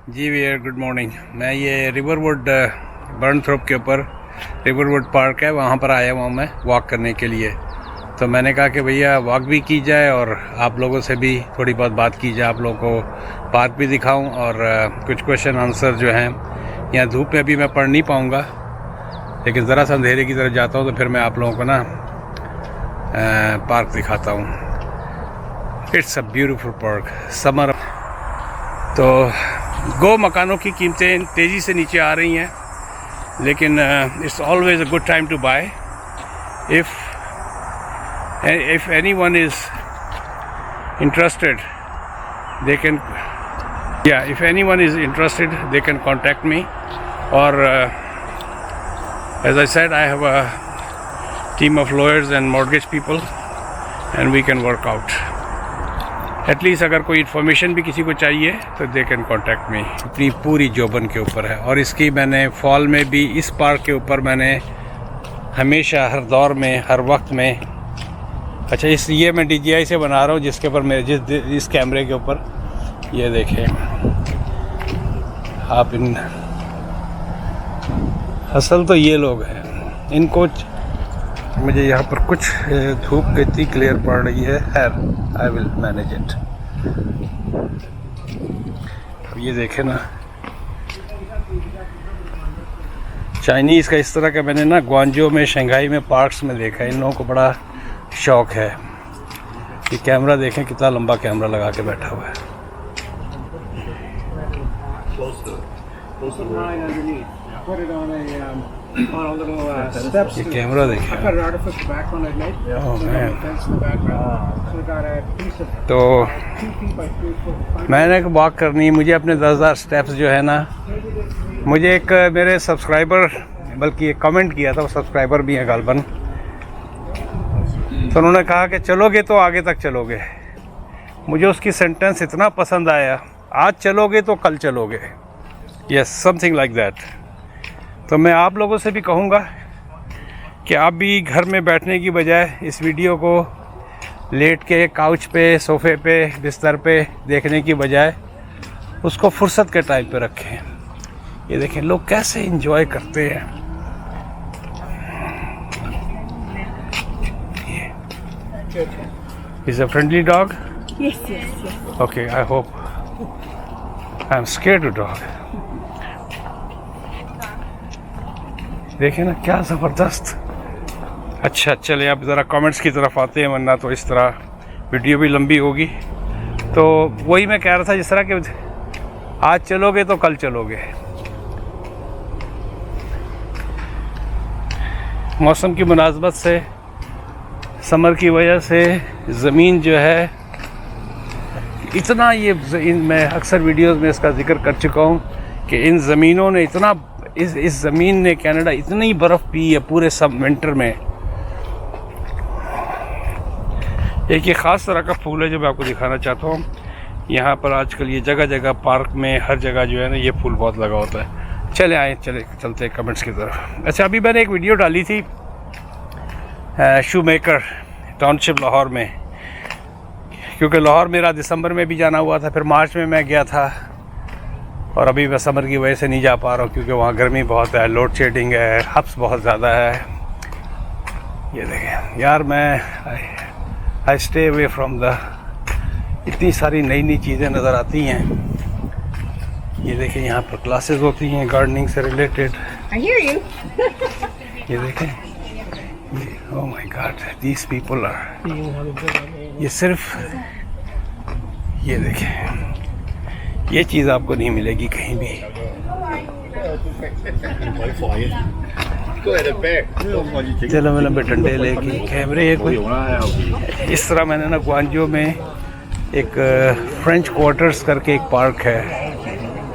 जी भैया good morning. मैं ये रिवरवुड बर्नथ्रोप के ऊपर रिवरवुड पार्क है, वहाँ पर आया हुआ हूँ मैं वॉक करने के लिए। तो मैंने कहा कि भैया वॉक भी की जाए और आप लोगों से भी थोड़ी बहुत बात की जाए, आप लोगों को पार्क भी दिखाऊं और कुछ क्वेश्चन आंसर जो हैं यहाँ धूप में अभी मैं पढ़ नहीं पाऊँगा, लेकिन ज़रा सा अंधेरे की तरफ जाता हूँ तो फिर मैं आप लोगों को ना पार्क दिखाता हूँ। It's a beautiful park summer. तो गो मकानों की कीमतें तेज़ी से नीचे आ रही हैं, लेकिन it's always a good time to buy if anyone is interested they can if anyone is interested they can contact me, or as I said, I have a team of lawyers and mortgage people and we can work out. At least अगर कोई information भी किसी को चाहिए तो they can contact me। अपनी पूरी जोबन के ऊपर है और इसकी मैंने फॉल में भी इस पार्क के ऊपर मैंने हमेशा हर दौर में हर वक्त में अच्छा ये मैं DJI से बना रहा हूँ, जिसके ऊपर मेरे इस कैमरे के ऊपर ये देखें आप। इन असल तो ये लोग हैं, इनको मुझे यहाँ पर कुछ धूप कितनी क्लियर पड़ रही है, आई विल मैनेज इट। अब ये देखें ना, चाइनीज़ का इस तरह का मैंने ना ग्वांजो में शंघाई में पार्क्स में देखा है। इन लोगों को बड़ा शौक है। ये कैमरा देखें कितना लंबा कैमरा लगा के बैठा हुआ है। ये कैमरा देखें। तो मैंने एक वॉक करनी है, मुझे अपने 10,000 स्टेप्स जो है ना, मुझे एक मेरे सब्सक्राइबर बल्कि एक कमेंट किया था, वो सब्सक्राइबर भी हैं गालबन, तो उन्होंने कहा कि चलोगे तो आगे तक चलोगे। मुझे उसकी सेंटेंस इतना पसंद आया, आज चलोगे तो कल चलोगे, यस समथिंग लाइक दैट। तो मैं आप लोगों से भी कहूँगा कि आप भी घर में बैठने की बजाय इस वीडियो को लेट के काउच पे, सोफ़े पे, बिस्तर पे देखने की बजाय उसको फुर्सत के टाइम पे रखें। ये देखें लोग कैसे एंजॉय करते हैं। Is a friendly dog? Yes, yes, yes. Okay, I hope. I'm scared of dog. देखें ना क्या ज़बरदस्त। अच्छा चले अब ज़रा कमेंट्स की तरफ आते हैं, वरना तो इस तरह वीडियो भी लंबी होगी। तो वही मैं कह रहा था, जिस तरह कि आज चलोगे तो कल चलोगे। मौसम की मुनासबत से, समर की वजह से ज़मीन जो है इतना, ये मैं अक्सर वीडियोस में इसका जिक्र कर चुका हूँ कि इन ज़मीनों ने इतना, इस ज़मीन ने कनाडा इतनी बर्फ़ पी है पूरे सब विंटर में। एक ये ख़ास तरह का फूल है जो मैं आपको दिखाना चाहता हूँ। यहाँ पर आजकल ये जगह जगह पार्क में हर जगह जो है ना ये फूल बहुत लगा होता है। चलते कमेंट्स की तरफ। अच्छा अभी मैंने एक वीडियो डाली थी शू मेकर टाउनशिप लाहौर में, क्योंकि लाहौर मेरा दिसंबर में भी जाना हुआ था, फिर मार्च में मैं गया था और अभी मैं समर की वजह से नहीं जा पा रहा हूँ क्योंकि वहाँ गर्मी बहुत है, लोड शेडिंग है, हब्स बहुत ज़्यादा है। ये देखें यार, मैं I stay away from the, इतनी सारी नई चीज़ें नज़र आती हैं। ये देखें यहाँ पर क्लासेस होती हैं गार्डनिंग से रिलेटेड। ये देखें, oh my god, these people are, ये सिर्फ, ये देखें, ये चीज़ आपको नहीं मिलेगी कहीं भी। चलो मैं लंबे डंडे लेके कैमरे एक इस तरह मैंने ना ग्वांजो में एक फ्रेंच क्वार्टर्स करके एक पार्क है,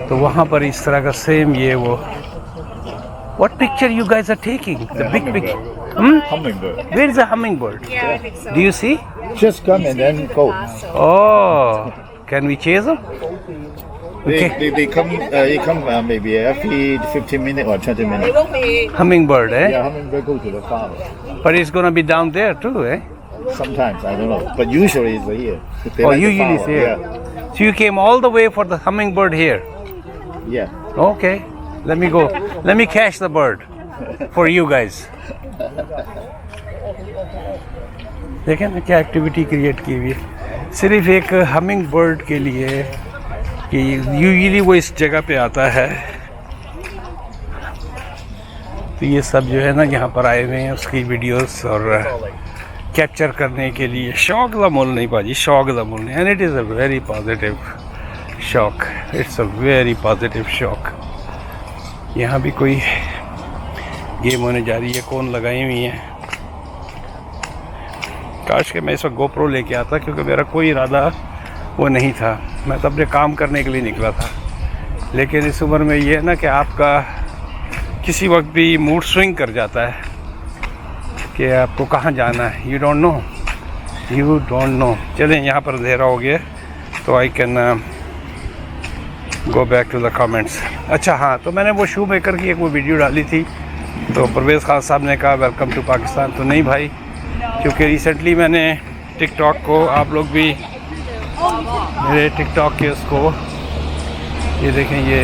तो वहाँ पर इस तरह का सेम ये वो। What picture you guys are taking? The big picture. Hummingbird. Where is the hummingbird? Yeah, I think so. Do you see? Just come and then go. Oh, can we chase them? They come maybe every 15 minutes or 20 It minutes. won't be. Hummingbird, eh? Yeah, hummingbird go to the farm. But it's gonna be down there too, eh? Sometimes I don't know, but usually it's here. They Oh, like the usually it's flower, here. So you came all the way for the hummingbird here. Yeah. Okay, let me go. Let me catch the bird for you guys. देखें ना क्या activity create की हुई है सिर्फ एक humming bird के लिए कि यूजुअली वो इस जगह पे आता है। तो ये सब जो है ना यहाँ पर आए हुए हैं उसकी वीडियोस और कैप्चर करने के लिए। शौक दा मुल नहीं भाजी, शौक दा मुल नहीं। And it is a very positive शौक, इट्स अ वेरी पॉजिटिव शौक। यहाँ भी कोई गेम होने जा रही है, कौन लगाई हुई है। काश के मैं इस वक्त गोप्रो लेके आता क्योंकि मेरा कोई इरादा वो नहीं था, मैं तो अपने काम करने के लिए निकला था। लेकिन इस उम्र में ये है ना कि आपका किसी वक्त भी मूड स्विंग कर जाता है कि आपको कहाँ जाना है। You don't know. चलें, यहाँ पर अंधेरा हो गया तो I can go back to the comments. अच्छा हाँ, तो मैंने वो शू मेकर की एक वो वीडियो डाली थी, तो परवेज़ खान साहब ने कहा वेलकम टू पाकिस्तान। तो नहीं भाई, क्योंकि रिसेंटली मैंने टिकटॉक को, आप लोग भी मेरे टिकटॉक के उसको ये देखें, ये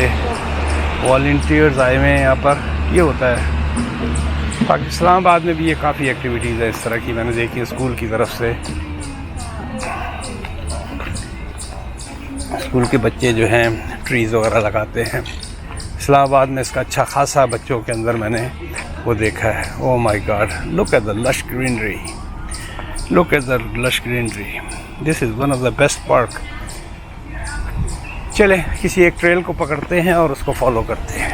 वॉलंटियर्स आए हुए हैं यहाँ पर। ये होता है इस्लामाबाद में भी, ये काफ़ी एक्टिविटीज़ है इस तरह की मैंने देखी स्कूल की तरफ से। स्कूल के बच्चे जो हैं ट्रीज़ वगैरह लगाते हैं। इस्लामाबाद में इसका अच्छा खासा बच्चों के अंदर मैंने वो देखा है। ओह my God, look at the lush greenery, look at the lush greenery, this is one of the best park. चले किसी एक ट्रेल को पकड़ते हैं और उसको फॉलो करते हैं।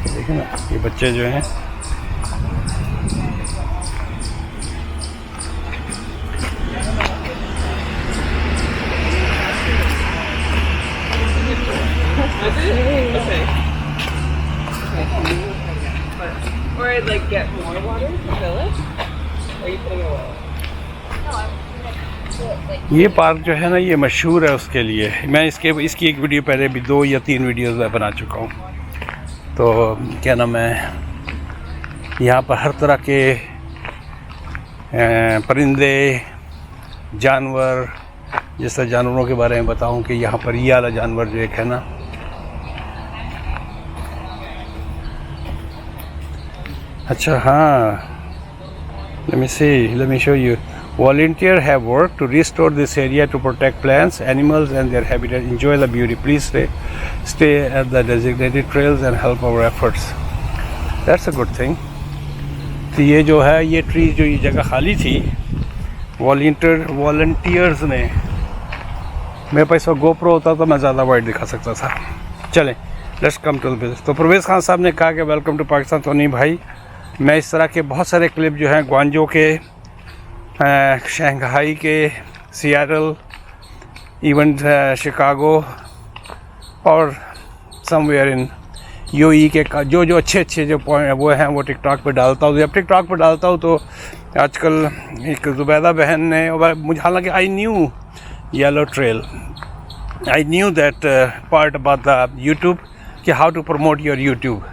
देखिए ना, ये बच्चे जो हैं Or like get more water to fill it? Or are you putting it away? ये पार्क जो है ना ये मशहूर है उसके लिए। मैं इसकी एक वीडियो पहले भी 2 या 3 वीडियोज़ मैं बना चुका हूँ। तो क्या नाम है, यहाँ पर हर तरह के परिंदे, जानवर, जैसे जानवरों के बारे में बताऊँ कि यहाँ पर ये वाला जानवर जो एक है ना, अच्छा हाँ, let me show you. Volunteers have worked to restore this area to protect plants, animals and their habitat. Enjoy the beauty. Please stay at the designated trails and help our efforts. That's a good thing. तो ये जो है, ये tree जो ये जगह खाली थी, वॉलंटियर्स ने, मेरे पास गोप्रो होता तो मैं ज़्यादा वाइड दिखा सकता था। चलें, let's come to the business. तो परवेज़ खान साहब ने कहा कि वेलकम टू पाकिस्तान। तो नहीं भाई, मैं इस तरह के बहुत सारे क्लिप जो हैं ग्वांजो के, शंघाई के, सियाटल, इवन शिकागो और समवेयर इन यूएई के जो अच्छे जो पॉइंट वो हैं वो टिकटॉक पे डालता हूँ। जब टिकटॉक पे डालता हूँ तो आजकल एक ज़ुबैदा बहन ने, मुझे हालांकि I knew yellow trail, I knew that part about the YouTube कि how to promote your YouTube.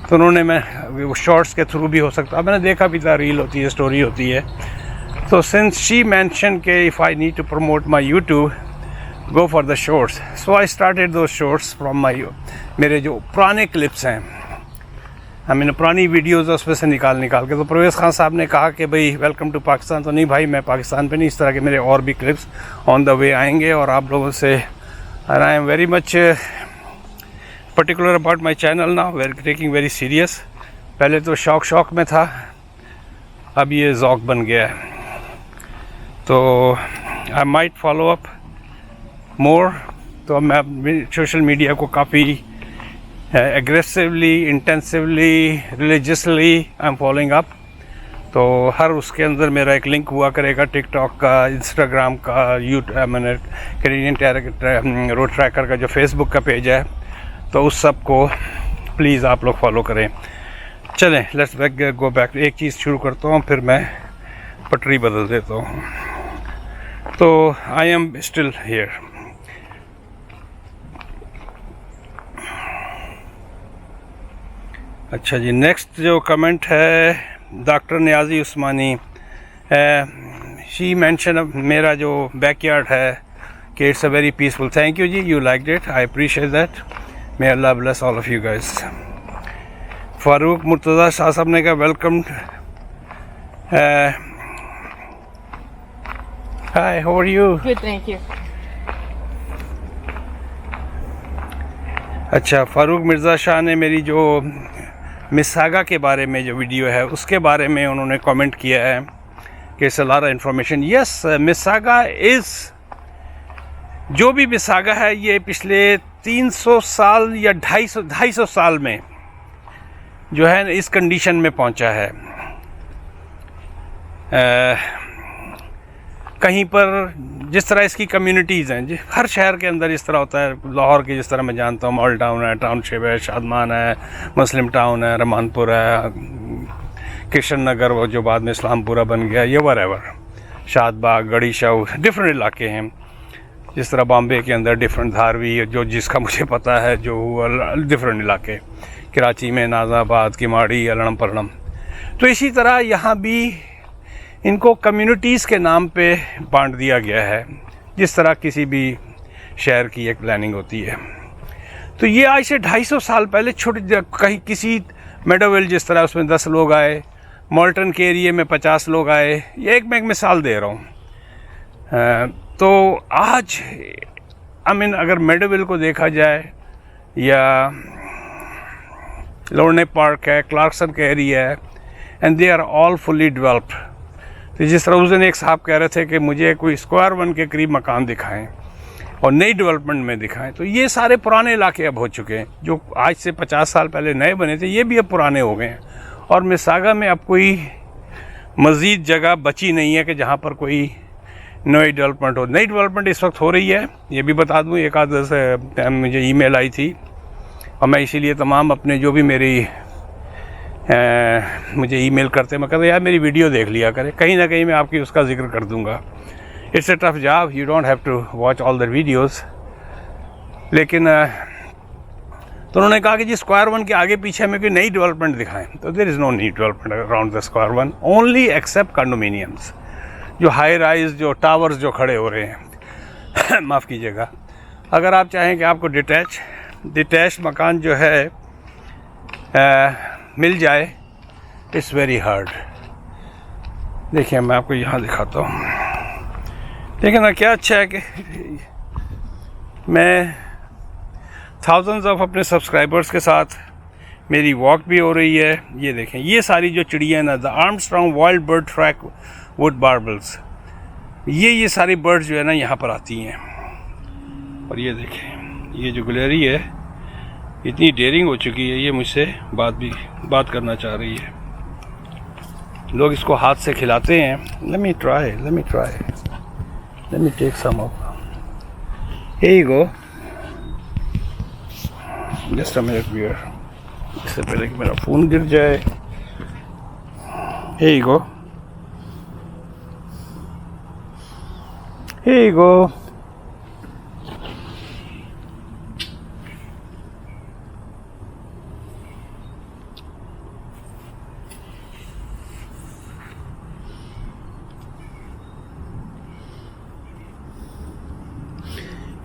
तो उन्होंने, मैं वो शॉर्ट्स के थ्रू भी हो सकता है, मैंने देखा भी था, रील होती है, स्टोरी होती है। तो सिंस शी मेंशन के if I need to promote my YouTube go for the shorts, so I started दो शॉर्ट्स फ्रॉम माय, मेरे जो पुराने क्लिप्स हैं, मैंने पुरानी वीडियोज़ उसमें से निकाल के। तो परवेज़ खान साहब ने कहा कि भाई वेलकम टू पाकिस्तान। तो नहीं भाई, मैं पाकिस्तान पे नहीं, इस तरह के मेरे और भी क्लिप्स ऑन द वे आएंगे और आप लोगों से, and I am very much particular about my channel now, taking very serious. पहले तो शौक में था, अब ये ज़ौक बन गया है। तो I might follow up more. तो मैं सोशल मीडिया को काफ़ी aggressively, intensively, religiously I am following up. तो हर उसके अंदर मेरा एक लिंक हुआ करेगा, टिकटॉक का, इंस्टाग्राम का, मैंने कैनेडियन रोड ट्रैकर का जो फेसबुक का पेज है, तो उस सब को प्लीज़ आप लोग फॉलो करें। चलें, लेट्स गो बैक। एक चीज़ शुरू करता हूँ, फिर मैं पटरी बदल देता हूँ। तो आई एम स्टिल हियर। अच्छा जी, नेक्स्ट जो कमेंट है doctor Niazi Usmani, she mention मेरा जो बैकयार्ड है कि it's a very peaceful. Thank you जी, you like it, I appreciate that. May Allah bless all of you guys. Farooq Murtaza Shah साहब ने कहा welcome. Hi, how are you? Good, thank you. अच्छा, फारूक मिर्ज़ा शाह ने मेरी जो मिस्सागा के बारे में जो वीडियो है उसके बारे में उन्होंने कमेंट किया है कि it's a lot of information. Yes, Mississauga is, जो भी मिस्सागा है ये पिछले 300 साल या 250 साल में जो है इस कंडीशन में पहुंचा है। कहीं पर जिस तरह इसकी कम्युनिटीज़ हैं, हर शहर के अंदर इस तरह होता है। लाहौर के जिस तरह मैं जानता हूँ, मॉल टाउन है, टाउनशिप है, शादमान है, मुस्लिम टाउन है, रहमानपुर है, कृष्ण नगर वो जो बाद में इस्लामपुरा बन गया, ये वरेवर, शादबाग, गढ़ी शाह, डिफरेंट इलाके हैं। जिस तरह बॉम्बे के अंदर डिफरेंट धारवी, जो जिसका मुझे पता है, जो डिफरेंट इलाके, कराची में नाजाबाद, किमाड़ी, अलड़म परड़म। तो इसी तरह यहाँ भी इनको कम्युनिटीज़ के नाम पे बांट दिया गया है, जिस तरह किसी भी शहर की एक प्लानिंग होती है। तो ये आज से 250 साल पहले छोटे कहीं किसी मेडोवेल जिस तरह उसमें 10 लोग आए, मॉल्टन के एरिए में 50 लोग आए, ये मैं एक मिसाल दे रहा हूँ। तो आज अगर मेडोवेल को देखा जाए या लोरने पार्क है, क्लार्कसन का एरिया है, and they are all fully developed. तो जिस तरह उस दिन एक साहब कह रहे थे कि मुझे कोई स्क्वायर 1 के करीब मकान दिखाएं और नई डेवलपमेंट में दिखाएं, तो ये सारे पुराने इलाके अब हो चुके हैं। जो आज से 50 साल पहले नए बने थे, ये भी अब पुराने हो गए हैं। और मिस्सागा में अब कोई मज़ीद जगह बची नहीं है कि जहाँ पर कोई नई डेवलपमेंट हो। नई डेवलपमेंट इस वक्त हो रही है, ये भी बता दूँ। एक आध से मुझे ईमेल आई थी और मैं इसीलिए तमाम अपने जो भी मेरी मुझे ईमेल करते, मैं कहता यार मेरी वीडियो देख लिया करे, कहीं ना कहीं मैं आपकी उसका जिक्र कर दूंगा। It's a tough job, you don't have to watch all the videos. लेकिन तो उन्होंने कहा कि जी स्क्वायर 1 के आगे पीछे हमें कोई नई डेवलपमेंट दिखाएं, तो there is no new development around the square 1, only except condominiums, जो हाई राइज जो टावर्स जो खड़े हो रहे हैं। माफ़ कीजिएगा। अगर आप चाहें कि आपको डिटैच मकान जो है मिल जाए, इट्स वेरी हार्ड। देखिए मैं आपको यहाँ दिखाता हूँ। देखिए ना क्या अच्छा है कि मैं थाउजेंड्स ऑफ अपने सब्सक्राइबर्स के साथ मेरी वॉक भी हो रही है। ये देखें, ये सारी जो चिड़िया ना, the Armstrong wild bird track would barbels, ये सारी बर्ड्स जो है ना यहाँ पर आती हैं। और ये देखें, ये जो गुलेरी है इतनी डेयरिंग हो चुकी है, ये मुझसे बात करना चाह रही है। लोग इसको हाथ से खिलाते हैं। let me take some of, here you go, just a minute here, इससे पहले कि मेरा फ़ोन गिर जाए। here you go।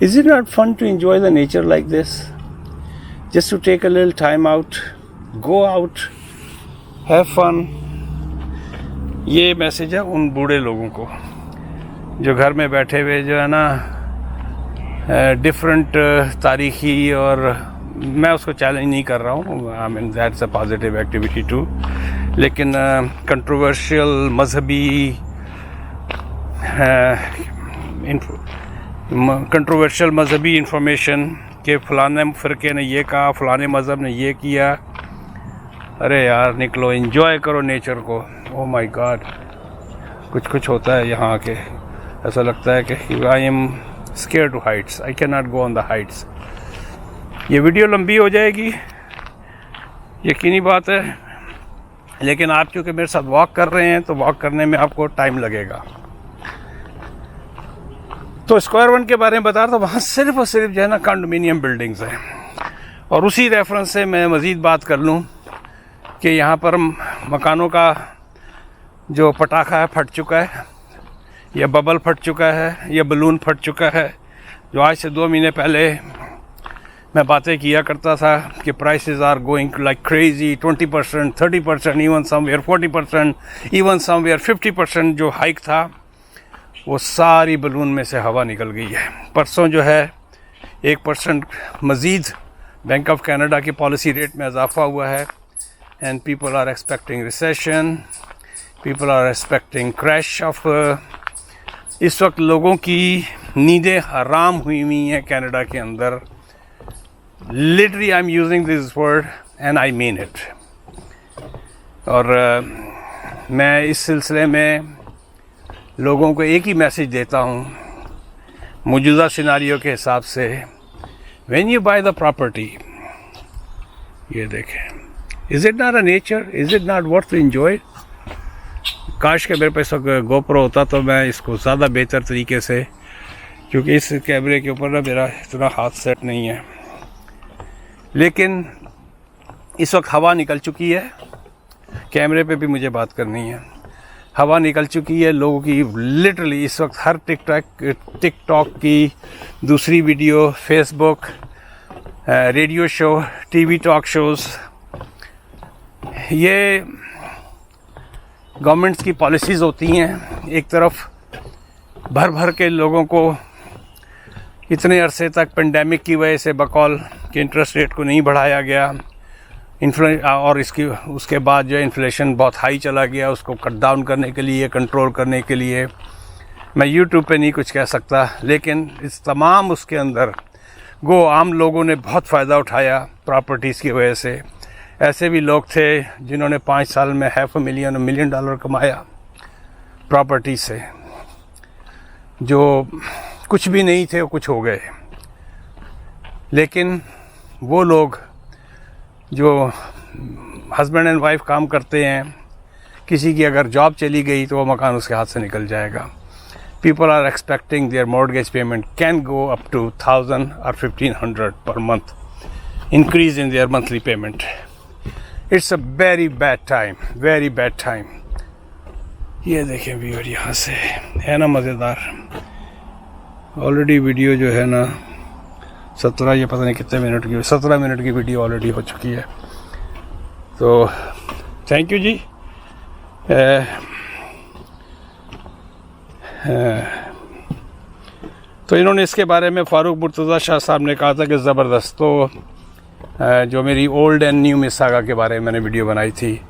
Is it not fun to enjoy the nature like this? Just to take a little time out, go out, have fun. ये message है उन बूढ़े लोगों को जो घर में बैठे हुए जो है ना डिफरेंट तारीखी, और मैं उसको चैलेंज नहीं कर रहा हूँ, I mean that's a positive activity too, लेकिन कंट्रोवर्शियल मजहबी कंट्रोवर्शियल मजहबी इंफॉर्मेशन के फ़लाने फ़िरके ने ये कहा, फ़लाने मज़हब ने ये किया। अरे यार निकलो, एंजॉय करो नेचर को। ओह माय गॉड, कुछ होता है यहाँ आके, ऐसा लगता है कि I am scare to heights, I can not go on the heights. ये वीडियो लंबी हो जाएगी, यकीनी बात है, लेकिन आप चूँकि मेरे साथ वॉक कर रहे हैं तो वॉक करने में आपको टाइम लगेगा। तो स्क्वायर 1 के बारे में बता रहा था, वहाँ सिर्फ और सिर्फ जो है ना कंडोमिनियम बिल्डिंग्स हैं। और उसी रेफरेंस से मैं मज़ीद बात कर लूँ कि यहाँ पर मकानों का जो पटाखा है फट चुका है, या बबल फट चुका है, या बलून फट चुका है। जो आज से 2 महीने पहले मैं बातें किया करता था कि prices are going like crazy, 20%, 30%, even somewhere 40%, even somewhere 50% जो हाइक था, वो सारी बलून में से हवा निकल गई है। परसों जो है 1% मज़ीद बैंक ऑफ कनाडा की पॉलिसी रेट में इजाफा हुआ है, and people are expecting recession, people are expecting crash off. इस वक्त लोगों की नींदें हराम हुई हुई हैं कनाडा के अंदर। Literally I am using this word and I mean it. और मैं इस सिलसिले में लोगों को एक ही मैसेज देता हूँ मौजूदा सिनारियो के हिसाब से, when you buy the property, ये देखें, is it not a nature, is it not worth to enjoy. काश के मेरे पास गोप्रो होता तो मैं इसको ज़्यादा बेहतर तरीके से, क्योंकि इस कैमरे के ऊपर ना मेरा इतना हाथ सेट नहीं है, लेकिन इस वक्त हवा निकल चुकी है। कैमरे पे भी मुझे बात करनी है। हवा निकल चुकी है लोगों की। लिटरली इस वक्त हर टिकटॉक की दूसरी video, Facebook, radio show, TV talk shows, ये गवर्नमेंट्स की पॉलिसीज़ होती हैं। एक तरफ भर भर के लोगों को इतने अरसे तक पेंडेमिक की वजह से बकौल कि इंटरेस्ट रेट को नहीं बढ़ाया गया, और उसके बाद जो इन्फ्लेशन बहुत हाई चला गया, उसको कट डाउन करने के लिए, कंट्रोल करने के लिए मैं यूट्यूब पे नहीं कुछ कह सकता, लेकिन इस तमाम उसके अंदर आम लोगों ने बहुत फ़ायदा उठाया प्रॉपर्टीज़ की वजह से। ऐसे भी लोग थे जिन्होंने 5 साल में $500,000 $1 million कमाया प्रॉपर्टी से। जो कुछ भी नहीं थे वो कुछ हो गए। लेकिन वो लोग जो हस्बैंड एंड वाइफ काम करते हैं, किसी की अगर जॉब चली गई तो वो मकान उसके हाथ से निकल जाएगा। People are expecting their mortgage payment can go up to 1,000 or 1,500 per month increase in their monthly payment. It's a very bad time, very bad time. ये देखें व्यूअर, यहाँ से है ना मज़ेदार। ऑलरेडी वीडियो जो है ना 17 या पता नहीं कितने मिनट की, 17 मिनट की वीडियो ऑलरेडी हो चुकी है। तो थैंक यू जी। तो इन्होंने इसके बारे में फ़ारूक मुर्तज़ा शाह साहब ने कहा था कि ज़बरदस्त। तो जो मेरी ओल्ड एंड न्यू मिसागा के बारे में मैंने वीडियो बनाई थी,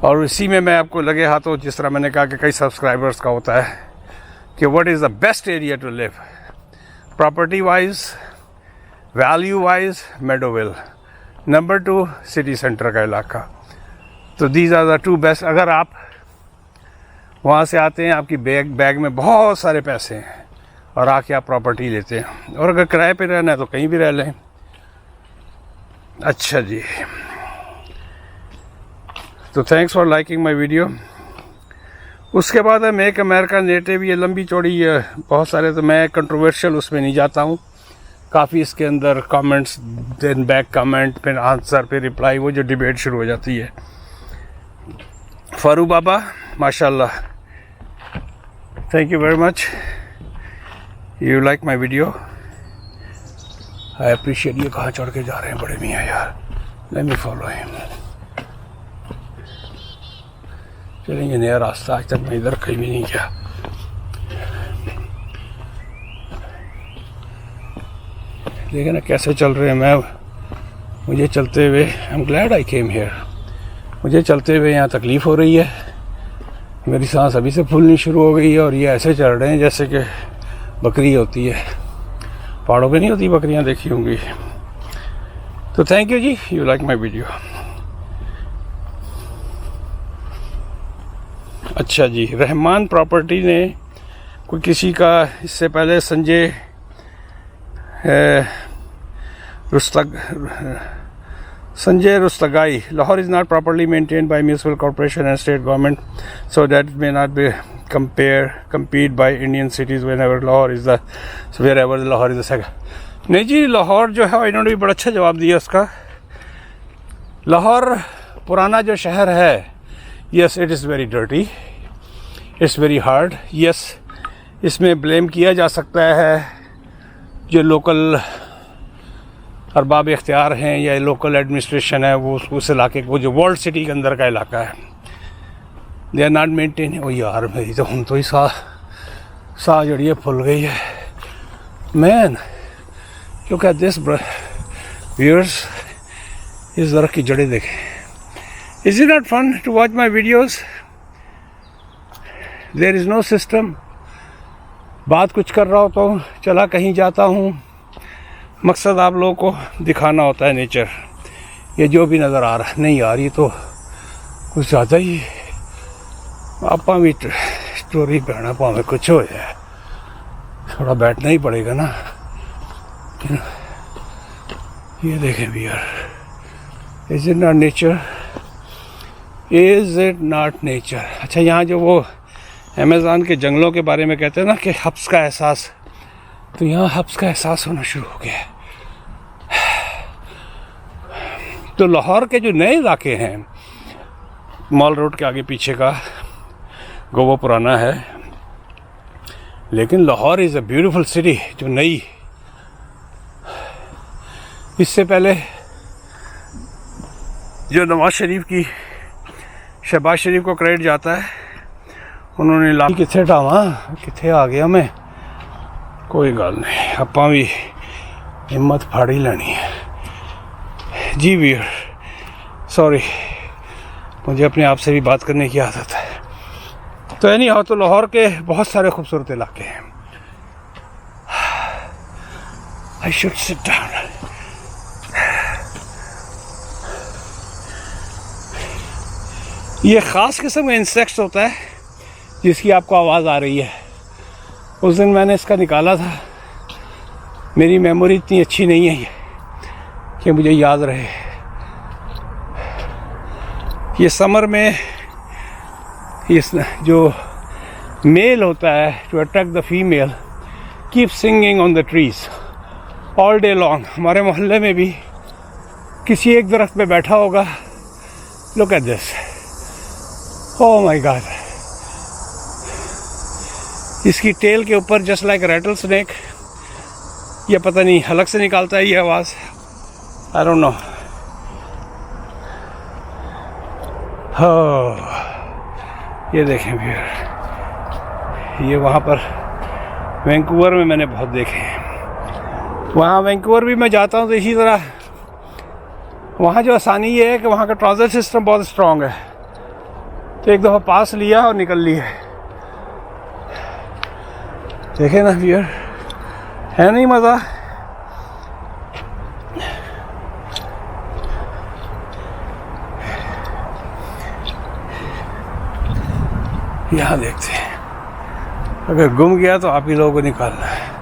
और इसी में मैं आपको लगे हाथों, जिस तरह मैंने कहा कि कई सब्सक्राइबर्स का होता है कि what is the best area to live property wise, value wise, Meadowvale. Number 2 city centre का इलाका। तो दीज आर द 2 बेस्ट। अगर आप वहाँ से आते हैं, आपकी बैग में बहुत सारे पैसे हैं, और आके आप प्रॉपर्टी लेते हैं, और अगर किराए पे रहना है तो कहीं भी रह लें। अच्छा जी, तो thanks for liking my video. उसके बाद है मेक अमेरिका नेटिव। ये लंबी चौड़ी है, बहुत सारे, तो मैं कंट्रोवर्शियल उसमें नहीं जाता हूँ। काफ़ी इसके अंदर कमेंट्स, देन बैक कमेंट, फिर आंसर, फिर रिप्लाई, वो जो डिबेट शुरू हो जाती है। फारूक बाबा माशाल्लाह, thank you very much, you like my video, I appreciate. ये कहाँ चढ़ के जा रहे हैं बड़े मियाँ यार, लेट मी फॉलो हिम। चलेंगे नया रास्ता, आज तक मैं इधर कहीं भी नहीं गया। देखिए ना कैसे चल रहे हैं। मुझे चलते हुए, I am glad I came here. मुझे चलते हुए यहाँ तकलीफ़ हो रही है, मेरी सांस अभी से फूलनी शुरू हो गई है, और ये ऐसे चल रहे हैं जैसे कि बकरी होती है। पहाड़ों पे नहीं होती बकरियाँ, देखी होंगी। तो थैंक यू जी, यू लाइक माई वीडियो। अच्छा जी, रहमान प्रॉपर्टी ने कोई किसी का, इससे पहले Sanjay रुस्तगाई, Lahore is not properly maintained by municipal corporation and state government, so that may not be compete by Indian cities wherever Lahore is the second. नहीं जी, लाहौर जो है इन्होंने भी बड़ा अच्छा जवाब दिया उसका। लाहौर पुराना जो शहर है, yes it is very dirty, it's very hard. Yes, इसमें ब्लेम किया जा सकता है जो लोकल अरबाब इख्तियार हैं या लोकल एडमिनिस्ट्रेशन है, वो उस इलाके को, जो वर्ल्ड सिटी के अंदर का इलाका है, दे आर नॉट मेंटेन। ओ यार मेरी तो हम तो ही सा जड़िए फुल गई है। Man look at this viewers, इस दरख्त की जड़ें देखें। Is it not fun to watch my videos? There is no system. बात कुछ कर रहा होता हूँ, चला कहीं जाता हूँ, मकसद आप लोगों को दिखाना होता है नेचर। ये जो भी नज़र आ रहा है, नहीं यार ये तो कुछ ज़्यादा ही आपा भी स्टोरी पढ़ना पावे कुछ हो जाए, थोड़ा बैठना ही पड़ेगा ना। ये देखें भी यार, is it not nature? Is it not nature? अच्छा, यहाँ जो वो अमेज़न के जंगलों के बारे में कहते हैं ना कि हब्स का एहसास, तो यहाँ हब्स का एहसास होना शुरू हो गया है। तो लाहौर के जो नए इलाके हैं, मॉल रोड के आगे पीछे का वो पुराना है, लेकिन Lahore is a beautiful city जो नई। इससे पहले जो नवाज शरीफ की, शहबाज शरीफ को क्रेडिट जाता है, उन्होंने किथे ढावा किथे आ गया मैं, कोई गल नहीं, आपां भी हिम्मत फाड़ ही लेनी है जी। वीर सॉरी, मुझे अपने आप से भी बात करने की आदत है। तो एनी हाउ, तो लाहौर के बहुत सारे खूबसूरत इलाके हैं। I should sit down. ये ख़ास किस्म का इंसेक्ट होता है जिसकी आपको आवाज़ आ रही है। उस दिन मैंने इसका निकाला था, मेरी मेमोरी इतनी अच्छी नहीं है कि मुझे याद रहे। ये समर में इस जो मेल होता है, to attract the female, keep singing on the trees all day long. हमारे मोहल्ले में भी किसी एक दरख्त पे बैठा होगा। Look at this, oh my God. इसकी टेल के ऊपर जस्ट लाइक रैटल स्नेक, ये पता नहीं हलक से निकालता है ये आवाज़, आई डोंट नो। हाँ, ये देखें भैया, ये वहाँ पर वैंकूवर में मैंने बहुत देखे हैं। वहाँ वैंकूवर भी मैं जाता हूँ तो इसी तरह, वहाँ जो आसानी ये है कि वहाँ का ट्रांसपोर्ट सिस्टम बहुत स्ट्रॉन्ग है। तो एक दफ़ा पास लिया और निकल लिया। देखे ना भैया, है नहीं मज़ा? यहाँ देखते हैं, अगर गुम गया तो आप ही लोगों को निकालना है।